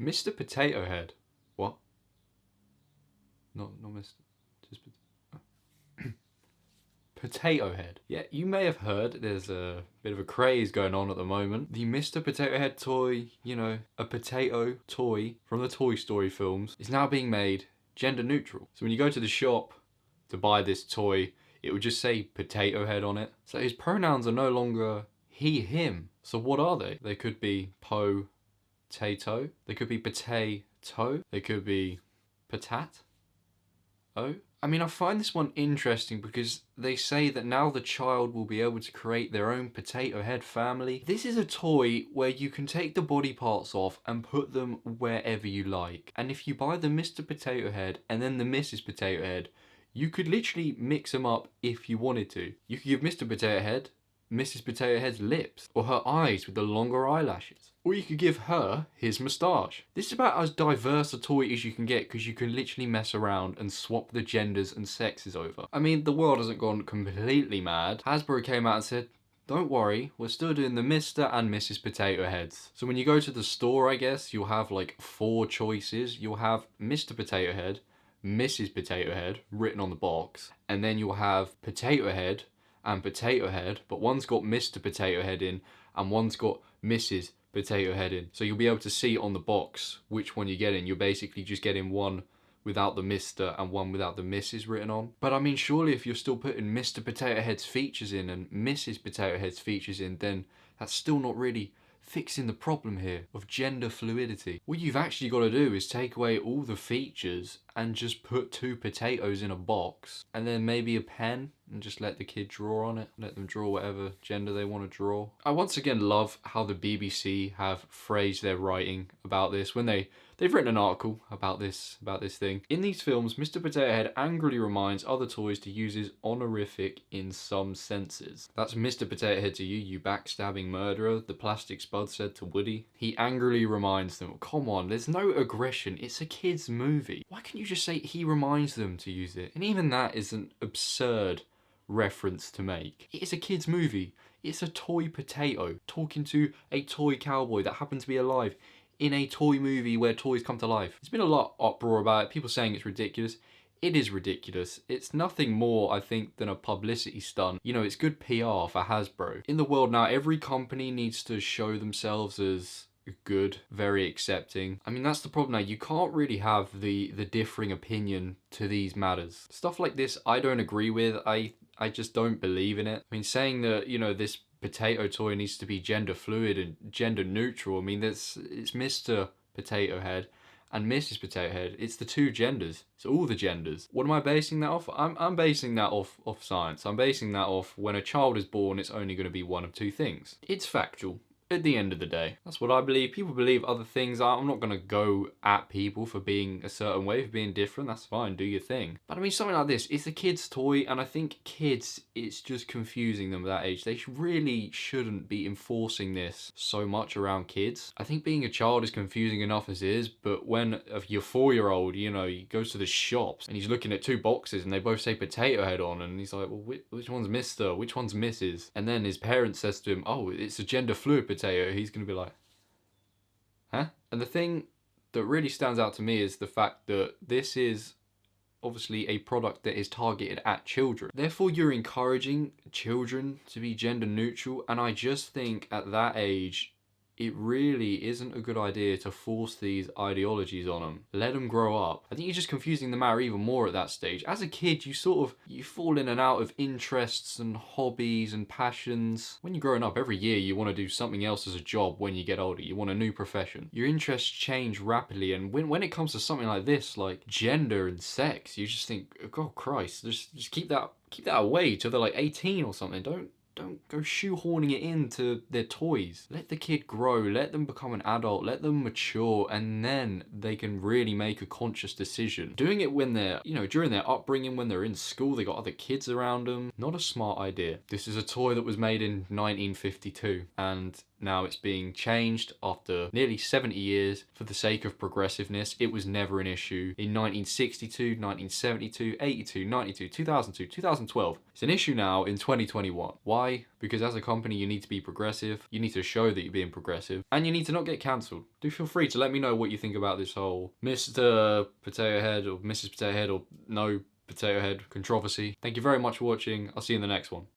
Mr. Potato Head. What? Not Mr. Just Potato Head. Yeah, you may have heard there's a bit of a craze going on at the moment. The Mr. Potato Head toy, you know, a potato toy from the Toy Story films, is now being made gender neutral. So when you go to the shop to buy this toy, it would just say Potato Head on it. So his pronouns are no longer he, him. So what are they? They could be po-tato. They could be potato. They could be patat. Oh. I mean, I find this one interesting because they say that now the child will be able to create their own potato head family. This is a toy where you can take the body parts off and put them wherever you like. And if you buy the Mr. Potato Head and then the Mrs. Potato Head, you could literally mix them up if you wanted to. You could give Mr. Potato Head Mrs. Potato Head's lips, or her eyes with the longer eyelashes. Or you could give her his moustache. This is about as diverse a toy as you can get because you can literally mess around and swap the genders and sexes over. I mean, the world hasn't gone completely mad. Hasbro came out and said, don't worry, we're still doing the Mr. and Mrs. Potato Heads. So when you go to the store, I guess, you'll have like 4 choices. You'll have Mr. Potato Head, Mrs. Potato Head, written on the box, and then you'll have Potato Head and Potato Head, but one's got Mr. Potato Head in and one's got Mrs. Potato Head in. So you'll be able to see on the box which one you're getting. You're basically just getting one without the Mr. and one without the Mrs. written on. But I mean, surely if you're still putting Mr. Potato Head's features in and Mrs. Potato Head's features in, then that's still not really fixing the problem here of gender fluidity. What you've actually got to do is take away all the features and just put 2 potatoes in a box and then maybe a pen and just let the kid draw on it. Let them draw whatever gender they want to draw. I once again love how the BBC have phrased their writing about this when they've written an article about this thing. In these films, Mr. Potato Head angrily reminds other toys to use his honorific in some senses. That's Mr. Potato Head to you, you backstabbing murderer, the plastic spud said to Woody. He angrily reminds them, come on, there's no aggression, it's a kid's movie. Why can't you just say he reminds them to use it? And even that is an absurd reference to make. It is a kid's movie. It's a toy potato talking to a toy cowboy that happens to be alive in a toy movie where toys come to life. There's been a lot of uproar about it, people saying it's ridiculous. It is ridiculous. It's nothing more, I think, than a publicity stunt. You know, it's good PR for Hasbro. In the world now, every company needs to show themselves as good, very accepting. I mean, that's the problem now. You can't really have the differing opinion to these matters. Stuff like this, I don't agree with. I just don't believe in it. I mean, saying that, you know, this potato toy needs to be gender fluid and gender neutral. I mean, it's Mr. Potato Head and Mrs. Potato Head. It's the 2 genders. It's all the genders. What am I basing that off? I'm basing that off science. I'm basing that off when a child is born, it's only going to be one of 2 things. It's factual. At the end of the day, that's what I believe. People believe other things. I'm not going to go at people for being a certain way, for being different. That's fine, do your thing. But I mean, something like this, it's a kid's toy, and I think kids, it's just confusing them at that age. They really shouldn't be enforcing this so much around kids. I think being a child is confusing enough as is, but when your 4-year-old, you know, he goes to the shops and he's looking at 2 boxes and they both say Potato Head on, and he's like, well, which one's Mr., which one's Mrs.? And then his parents says to him, oh, it's a gender fluid potato. He's going to be like, huh? And the thing that really stands out to me is the fact that this is obviously a product that is targeted at children. Therefore, you're encouraging children to be gender neutral, and I just think at that age, it really isn't a good idea to force these ideologies on them. Let them grow up. I think you're just confusing the matter even more at that stage. As a kid, you fall in and out of interests and hobbies and passions. When you're growing up, every year you want to do something else as a job when you get older. You want a new profession. Your interests change rapidly, and when it comes to something like this, like gender and sex, you just think, oh Christ, just keep that away till they're like 18 or something. Don't go shoehorning it into their toys. Let the kid grow, let them become an adult, let them mature, and then they can really make a conscious decision. Doing it when they're, you know, during their upbringing, when they're in school, they got other kids around them, not a smart idea. This is a toy that was made in 1952, and Now it's being changed after nearly 70 years for the sake of progressiveness. It was never an issue in 1962, 1972, 82, 92, 2002, 2012. It's an issue now in 2021. Why? Because as a company, you need to be progressive. You need to show that you're being progressive. And you need to not get cancelled. Do feel free to let me know what you think about this whole Mr. Potato Head or Mrs. Potato Head or no Potato Head controversy. Thank you very much for watching. I'll see you in the next one.